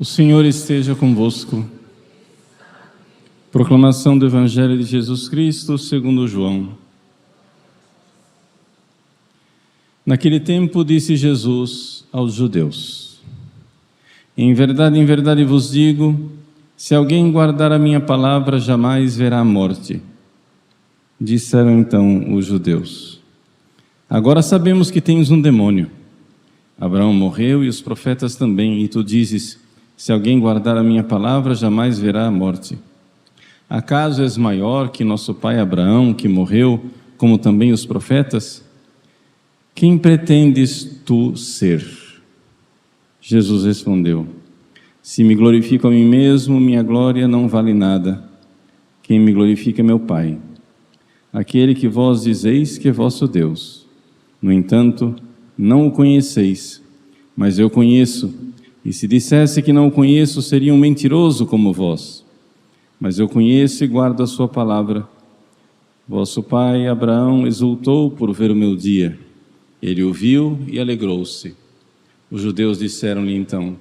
O Senhor esteja convosco. Proclamação do Evangelho de Jesus Cristo segundo João. Naquele tempo disse Jesus aos judeus: em verdade vos digo, se alguém guardar a minha palavra, jamais verá a morte. Disseram então os judeus: agora sabemos que tens um demônio. Abraão morreu e os profetas também, e tu dizes: se alguém guardar a minha palavra, jamais verá a morte. Acaso és maior que nosso pai Abraão, que morreu, como também os profetas? Quem pretendes tu ser? Jesus respondeu: se me glorifico a mim mesmo, minha glória não vale nada. Quem me glorifica é meu Pai, aquele que vós dizeis que é vosso Deus. No entanto, não o conheceis, mas eu conheço. E se dissesse que não o conheço, seria um mentiroso como vós. Mas eu conheço e guardo a sua palavra. Vosso pai Abraão exultou por ver o meu dia. Ele o viu e alegrou-se. Os judeus disseram-lhe então: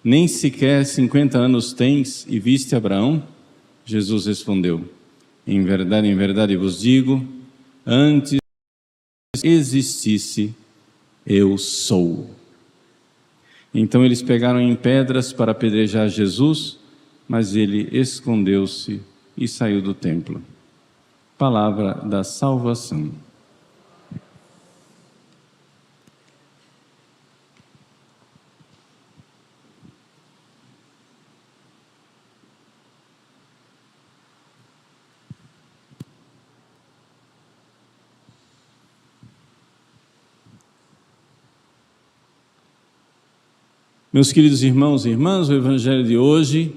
nem sequer 50 anos tens e viste Abraão? Jesus respondeu: em verdade vos digo, antes que existisse, eu sou. Então eles pegaram em pedras para apedrejar Jesus, mas ele escondeu-se e saiu do templo. Palavra da salvação. Meus queridos irmãos e irmãs, o Evangelho de hoje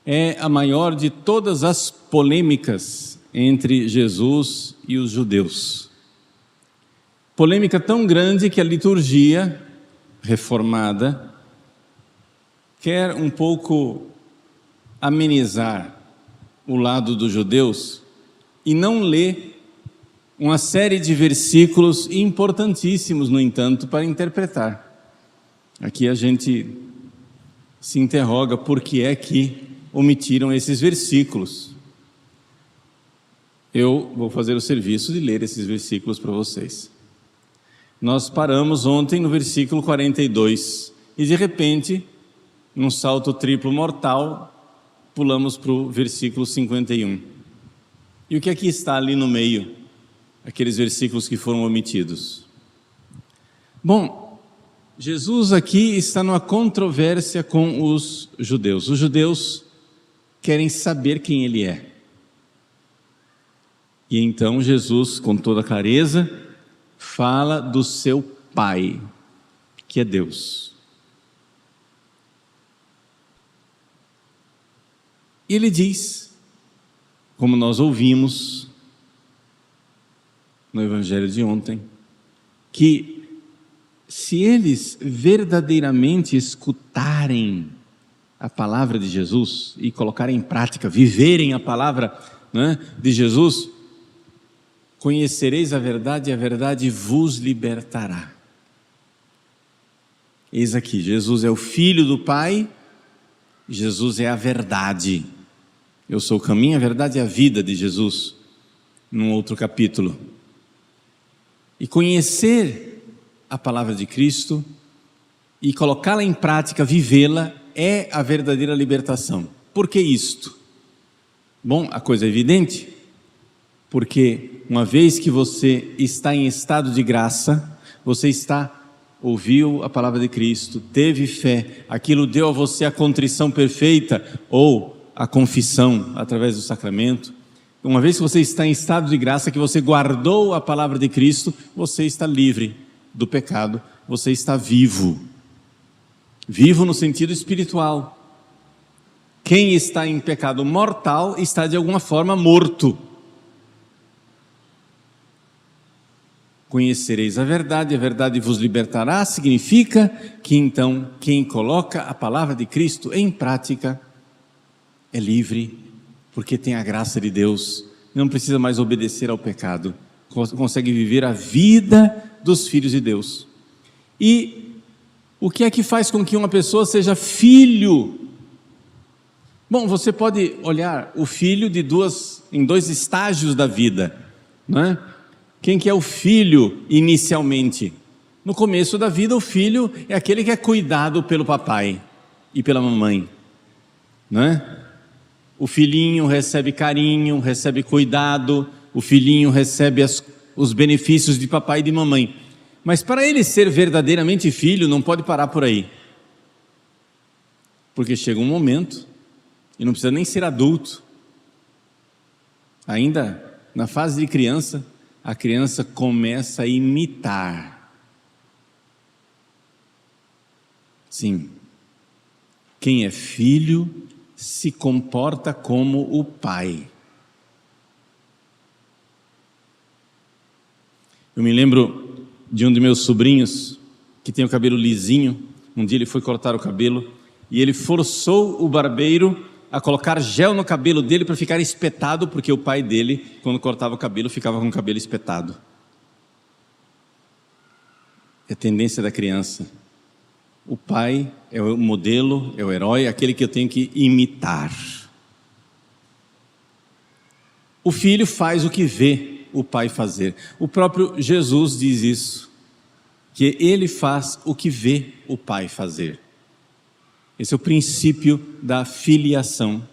é a maior de todas as polêmicas entre Jesus e os judeus. Polêmica tão grande que a liturgia reformada quer um pouco amenizar o lado dos judeus e não lê uma série de versículos importantíssimos, no entanto, para interpretar. Aqui a gente se interroga por que é que omitiram esses versículos. Eu vou fazer o serviço de ler esses versículos para vocês. Nós paramos ontem no versículo 42 e de repente, num salto triplo mortal, pulamos para o versículo 51. E o que aqui está ali no meio? Aqueles versículos que foram omitidos. Bom, Jesus aqui está numa controvérsia com os judeus. Os judeus querem saber quem ele é. E então Jesus, com toda clareza, fala do seu Pai, que é Deus. E ele diz, como nós ouvimos no Evangelho de ontem, que se eles verdadeiramente escutarem a palavra de Jesus e colocarem em prática, viverem a palavra, né, de Jesus, conhecereis a verdade e a verdade vos libertará. Eis aqui, Jesus é o Filho do Pai, Jesus é a verdade. Eu sou o caminho, a verdade e a vida de Jesus, num outro capítulo. E conhecer a palavra de Cristo e colocá-la em prática, vivê-la, é a verdadeira libertação. Por que isto? Bom, a coisa é evidente, porque uma vez que você está em estado de graça, você ouviu a palavra de Cristo, teve fé, aquilo deu a você a contrição perfeita ou a confissão através do sacramento. Uma vez que você está em estado de graça, que você guardou a palavra de Cristo, você está livre do pecado, você está vivo. Vivo no sentido espiritual. Quem está em pecado mortal está de alguma forma morto. Conhecereis a verdade vos libertará, significa que então quem coloca a palavra de Cristo em prática é livre, porque tem a graça de Deus, não precisa mais obedecer ao pecado, consegue viver a vida dos filhos de Deus. E O que é que faz com que uma pessoa seja filho? Bom, você pode olhar o filho em dois estágios da vida, não é? Quem que é o filho inicialmente? No começo da vida, o filho é aquele que é cuidado pelo papai e pela mamãe, não é? O filhinho recebe carinho, recebe cuidado, o filhinho recebe os benefícios de papai e de mamãe. Mas para ele ser verdadeiramente filho, não pode parar por aí. Porque chega um momento, e não precisa nem ser adulto, ainda na fase de criança, a criança começa a imitar. Sim, quem é filho se comporta como o pai. Eu me lembro de um de meus sobrinhos, que tem o cabelo lisinho. Um dia ele foi cortar o cabelo, e ele forçou o barbeiro a colocar gel no cabelo dele para ficar espetado, porque o pai dele, quando cortava o cabelo, ficava com o cabelo espetado. É a tendência da criança. O pai é o modelo, é o herói, aquele que eu tenho que imitar. O filho faz o que vê o pai fazer. O próprio Jesus diz isso, que ele faz o que vê o pai fazer. Esse é o princípio da filiação.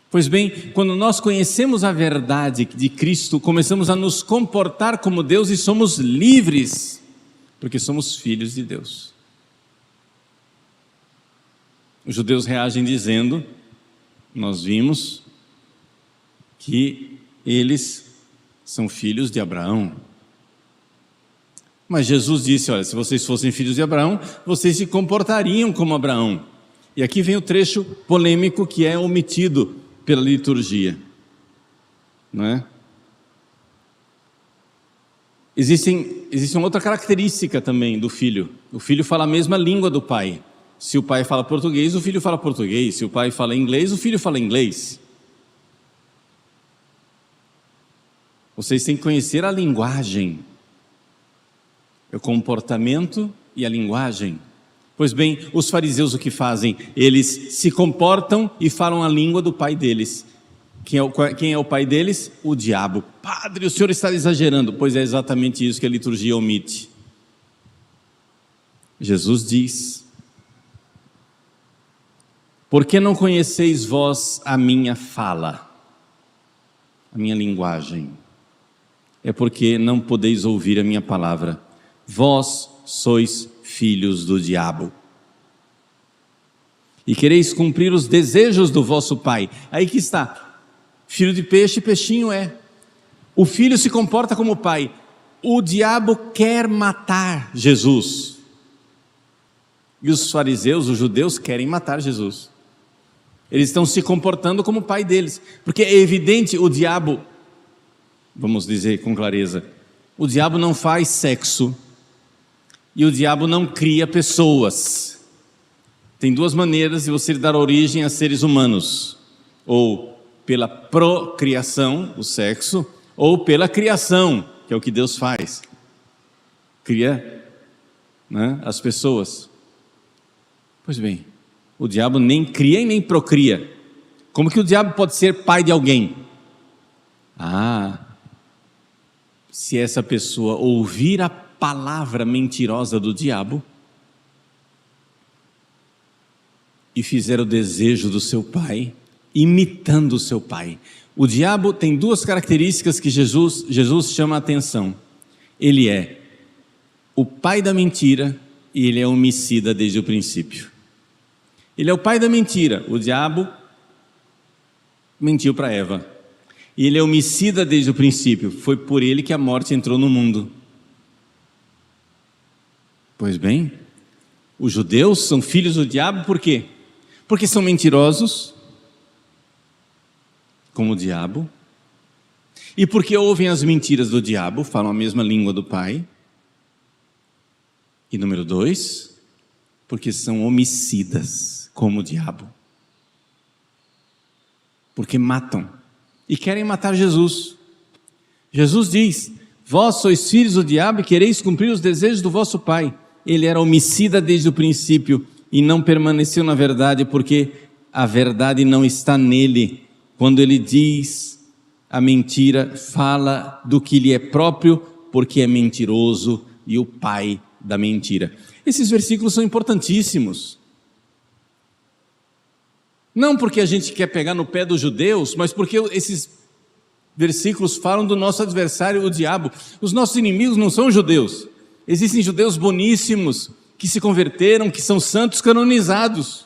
Pois bem, quando nós conhecemos a verdade de Cristo, começamos a nos comportar como Deus e somos livres, porque somos filhos de Deus. Os judeus reagem dizendo, nós vimos, que eles são filhos de Abraão. Mas Jesus disse, olha, se vocês fossem filhos de Abraão, vocês se comportariam como Abraão. E aqui vem o trecho polêmico que é omitido pela liturgia, não é? Existe uma outra característica também do filho. O filho fala a mesma língua do pai. Se o pai fala português, o filho fala português. Se o pai fala inglês, o filho fala inglês. Vocês têm que conhecer a linguagem, o comportamento e a linguagem. Pois bem, os fariseus o que fazem? Eles se comportam e falam a língua do pai deles. Quem é o pai deles? O diabo. Padre, o senhor está exagerando. Pois é exatamente isso que a liturgia omite. Jesus diz, por que não conheceis vós a minha fala, a minha linguagem? É porque não podeis ouvir a minha palavra. Vós sois filhos do diabo, e quereis cumprir os desejos do vosso pai. Aí que está, filho de peixe, peixinho é. O filho se comporta como o pai. O diabo quer matar Jesus, e os fariseus, os judeus, querem matar Jesus. Eles estão se comportando como o pai deles, porque é evidente, o diabo, vamos dizer com clareza, o diabo não faz sexo, e o diabo não cria pessoas. Tem duas maneiras de você dar origem a seres humanos: ou pela procriação, o sexo, ou pela criação, que é o que Deus faz. Cria, né, as pessoas. Pois bem, o diabo nem cria e nem procria. Como que o diabo pode ser pai de alguém? Se essa pessoa ouvir a palavra mentirosa do diabo e fizer o desejo do seu pai, imitando o seu pai. O diabo tem duas características que Jesus chama a atenção. Ele é o pai da mentira e ele é homicida desde o princípio. Ele é o pai da mentira. O diabo mentiu para Eva. E ele é homicida desde o princípio. Foi por ele que a morte entrou no mundo. Pois bem, os judeus são filhos do diabo por quê? Porque são mentirosos, como o diabo, e porque ouvem as mentiras do diabo, falam a mesma língua do pai. E número 2, porque são homicidas, como o diabo. Porque matam, e querem matar Jesus. Jesus diz, vós sois filhos do diabo e quereis cumprir os desejos do vosso pai. ele era homicida desde o princípio e não permaneceu na verdade, porque a verdade não está nele. Quando ele diz a mentira, fala do que lhe é próprio, porque é mentiroso e o pai da mentira. Esses versículos são importantíssimos. Não porque a gente quer pegar no pé dos judeus, mas porque esses versículos falam do nosso adversário, o diabo. Os nossos inimigos não são judeus. Existem judeus boníssimos que se converteram, que são santos canonizados.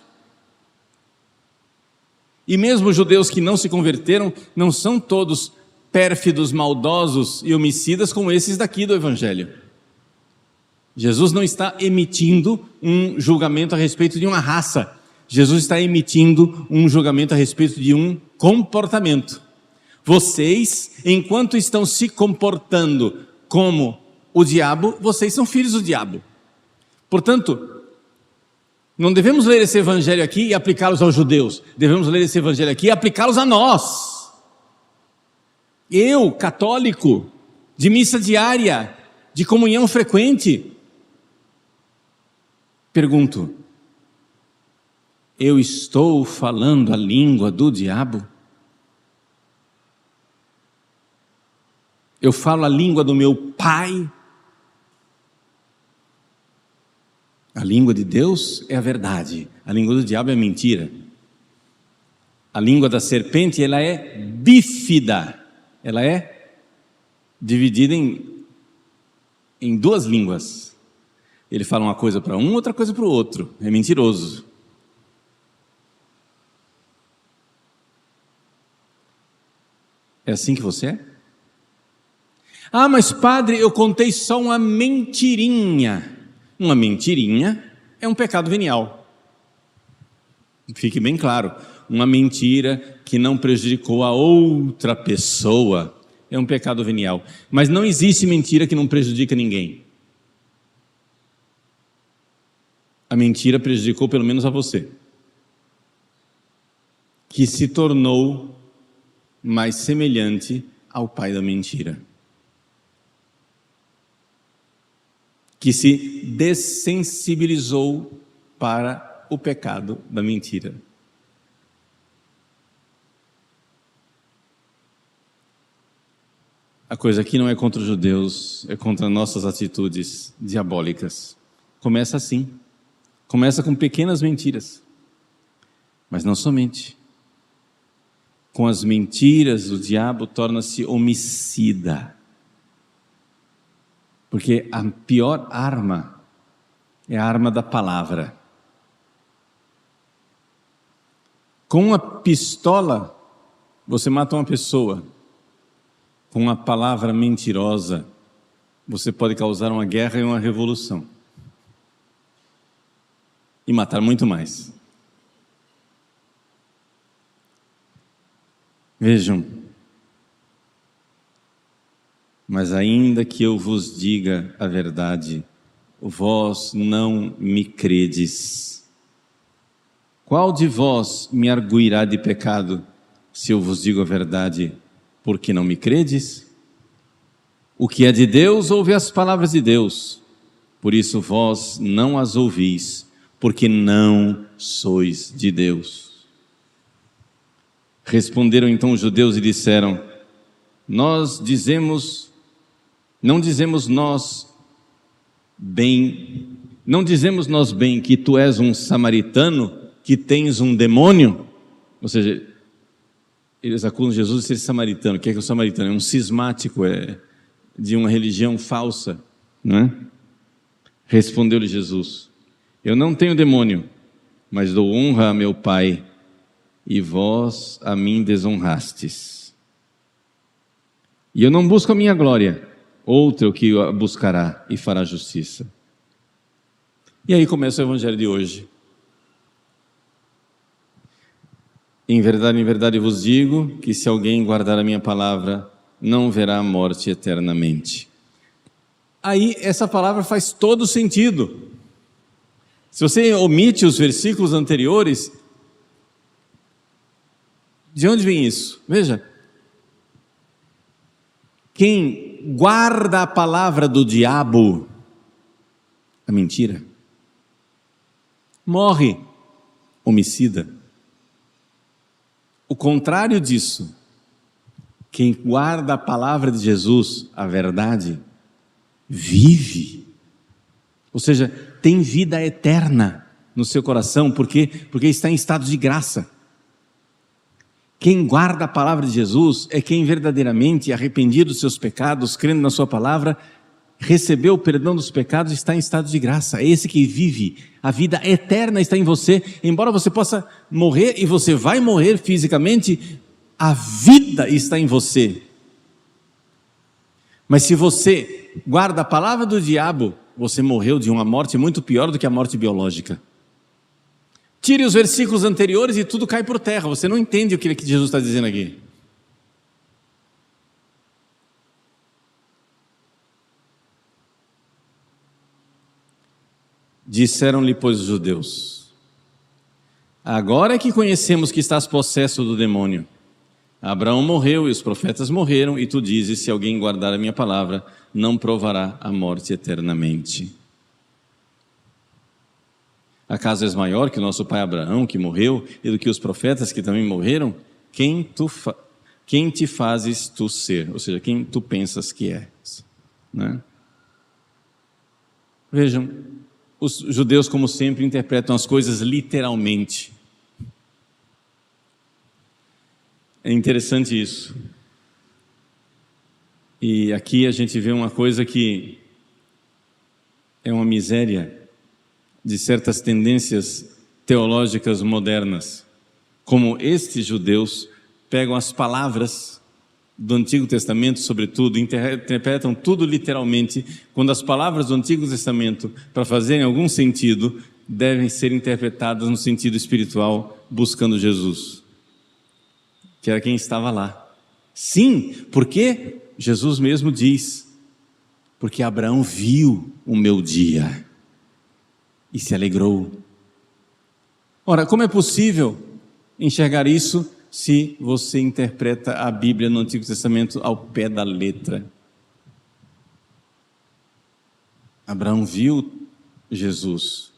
E mesmo judeus que não se converteram, não são todos pérfidos, maldosos e homicidas como esses daqui do Evangelho. Jesus não está emitindo um julgamento a respeito de uma raça. Jesus está emitindo um julgamento a respeito de um comportamento. Vocês, enquanto estão se comportando como o diabo, vocês são filhos do diabo. Portanto, não devemos ler esse evangelho aqui e aplicá-los aos judeus. Devemos ler esse evangelho aqui e aplicá-los a nós. Eu, católico, de missa diária, de comunhão frequente, pergunto: eu estou falando a língua do diabo? Eu falo a língua do meu pai? A língua de Deus é a verdade, a língua do diabo é a mentira. A língua da serpente, ela é bífida, ela é dividida em duas línguas. Ele fala uma coisa para um, outra coisa para o outro, é mentiroso. É assim que você é? Ah, mas padre, eu contei só uma mentirinha. Uma mentirinha é um pecado venial. Fique bem claro, uma mentira que não prejudicou a outra pessoa é um pecado venial. Mas não existe mentira que não prejudica ninguém. A mentira prejudicou pelo menos a você, que se tornou mais semelhante ao pai da mentira, que se dessensibilizou para o pecado da mentira. A coisa aqui não é contra os judeus, é contra nossas atitudes diabólicas. Começa assim, começa com pequenas mentiras, mas não somente. Com as mentiras, o diabo torna-se homicida. Porque a pior arma é a arma da palavra. Com uma pistola, você mata uma pessoa. Com uma palavra mentirosa, você pode causar uma guerra e uma revolução. E matar muito mais. Vejam, mas ainda que eu vos diga a verdade, vós não me credes. Qual de vós me arguirá de pecado, se eu vos digo a verdade, porque não me credes? O que é de Deus, ouve as palavras de Deus, por isso vós não as ouvis, porque não sois de Deus. Responderam então os judeus e disseram: não dizemos nós bem que tu és um samaritano, que tens um demônio? Ou seja, eles acusam Jesus de ser samaritano. O que é o samaritano? É um cismático, é de uma religião falsa, não é? Respondeu-lhe Jesus: eu não tenho demônio, mas dou honra a meu Pai, e vós a mim desonrastes. E eu não busco a minha glória, outro que a buscará e fará justiça. E aí começa o evangelho de hoje. Em verdade vos digo que se alguém guardar a minha palavra, não verá a morte eternamente. Aí essa palavra faz todo sentido. Se você omite os versículos anteriores, de onde vem isso? Veja, quem guarda a palavra do diabo, a mentira. Morre homicida. O contrário disso, quem guarda a palavra de Jesus, a verdade, vive. Ou seja, tem vida eterna no seu coração, porque está em estado de graça. Quem guarda a palavra de Jesus é quem verdadeiramente, arrependido dos seus pecados, crendo na sua palavra, recebeu o perdão dos pecados e está em estado de graça. É esse que vive. A vida eterna está em você. Embora você possa morrer, e você vai morrer fisicamente, a vida está em você. Mas se você guarda a palavra do diabo, você morreu de uma morte muito pior do que a morte biológica. Tire os versículos anteriores e tudo cai por terra. Você não entende o que Jesus está dizendo aqui. Disseram-lhe, pois, os judeus: agora é que conhecemos que estás possesso do demônio. Abraão morreu e os profetas morreram, e tu dizes: se alguém guardar a minha palavra, não provará a morte eternamente. Acaso és maior que o nosso pai Abraão, que morreu, e do que os profetas que também morreram? Quem te fazes tu ser? Ou seja, quem tu pensas que és? Né? Vejam, os judeus, como sempre, interpretam as coisas literalmente. É interessante isso. E aqui a gente vê uma coisa que é uma miséria de certas tendências teológicas modernas. Como estes judeus pegam as palavras do Antigo Testamento, sobretudo, interpretam tudo literalmente, quando as palavras do Antigo Testamento, para fazerem algum sentido, devem ser interpretadas no sentido espiritual, buscando Jesus, que era quem estava lá. Sim, porque Jesus mesmo diz: porque Abraão viu o meu dia e se alegrou. Ora, como é possível enxergar isso se você interpreta a Bíblia no Antigo Testamento ao pé da letra? Abraão viu Jesus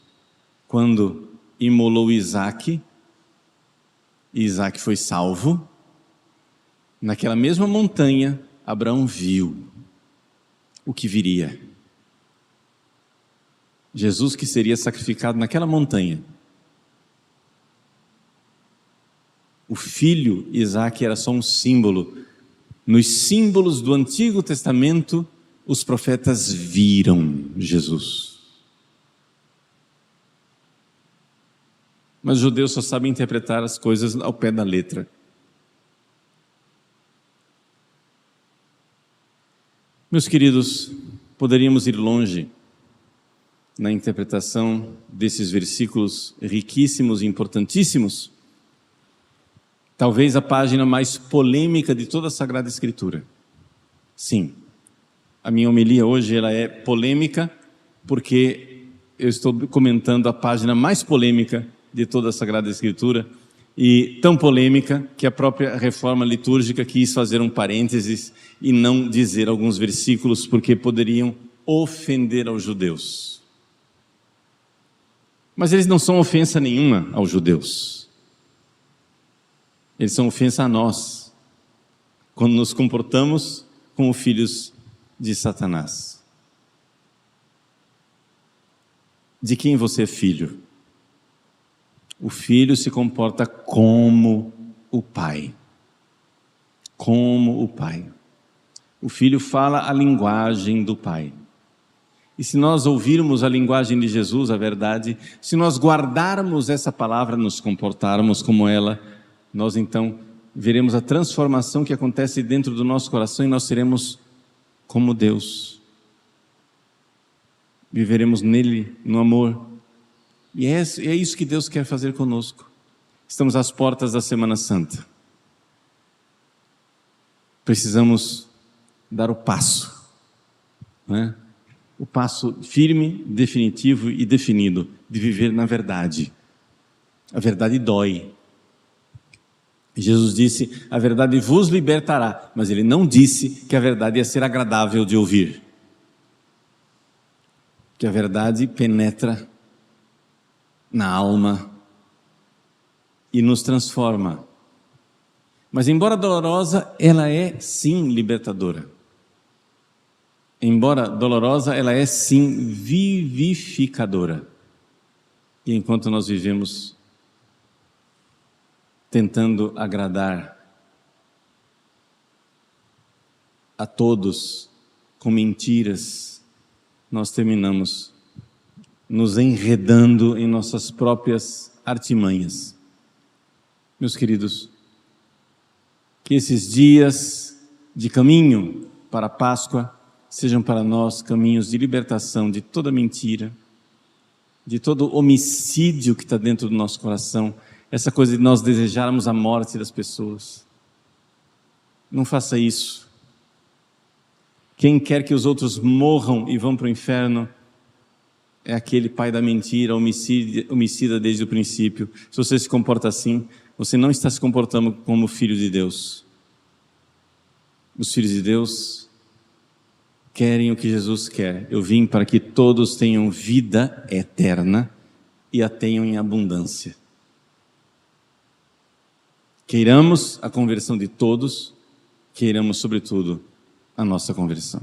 quando imolou Isaque, e Isaque foi salvo. Naquela mesma montanha, Abraão viu o que viria. Jesus que seria sacrificado naquela montanha. O filho Isaque era só um símbolo. Nos símbolos do Antigo Testamento, os profetas viram Jesus. Mas os judeus só sabem interpretar as coisas ao pé da letra. Meus queridos, poderíamos ir longe na interpretação desses versículos riquíssimos e importantíssimos. Talvez a página mais polêmica de toda a Sagrada Escritura. Sim, a minha homilia hoje ela é polêmica porque eu estou comentando a página mais polêmica de toda a Sagrada Escritura, e tão polêmica que a própria reforma litúrgica quis fazer um parênteses e não dizer alguns versículos porque poderiam ofender aos judeus. Mas eles não são ofensa nenhuma aos judeus. Eles são ofensa a nós, quando nos comportamos como filhos de Satanás. De quem você é filho? O filho se comporta como o pai. Como o pai. O filho fala a linguagem do pai. E se nós ouvirmos a linguagem de Jesus, a verdade, se nós guardarmos essa palavra, nos comportarmos como ela, nós então veremos a transformação que acontece dentro do nosso coração e nós seremos como Deus. Viveremos nele, no amor. E é isso que Deus quer fazer conosco. Estamos às portas da Semana Santa. Precisamos dar o passo, né? O passo firme, definitivo e definido de viver na verdade. A verdade dói. Jesus disse: a verdade vos libertará, mas ele não disse que a verdade ia ser agradável de ouvir. que a verdade penetra na alma e nos transforma. Mas, embora dolorosa, ela é sim libertadora. Embora dolorosa, ela é sim vivificadora. E enquanto nós vivemos tentando agradar a todos com mentiras, nós terminamos nos enredando em nossas próprias artimanhas. Meus queridos, que esses dias de caminho para a Páscoa sejam para nós caminhos de libertação de toda mentira, de todo homicídio que está dentro do nosso coração, essa coisa de nós desejarmos a morte das pessoas. Não faça isso. Quem quer que os outros morram e vão para o inferno é aquele pai da mentira, homicida desde o princípio. Se você se comporta assim, você não está se comportando como filho de Deus. Os filhos de Deus querem o que Jesus quer. Eu vim para que todos tenham vida eterna e a tenham em abundância. Queiramos a conversão de todos, queiramos, sobretudo, a nossa conversão.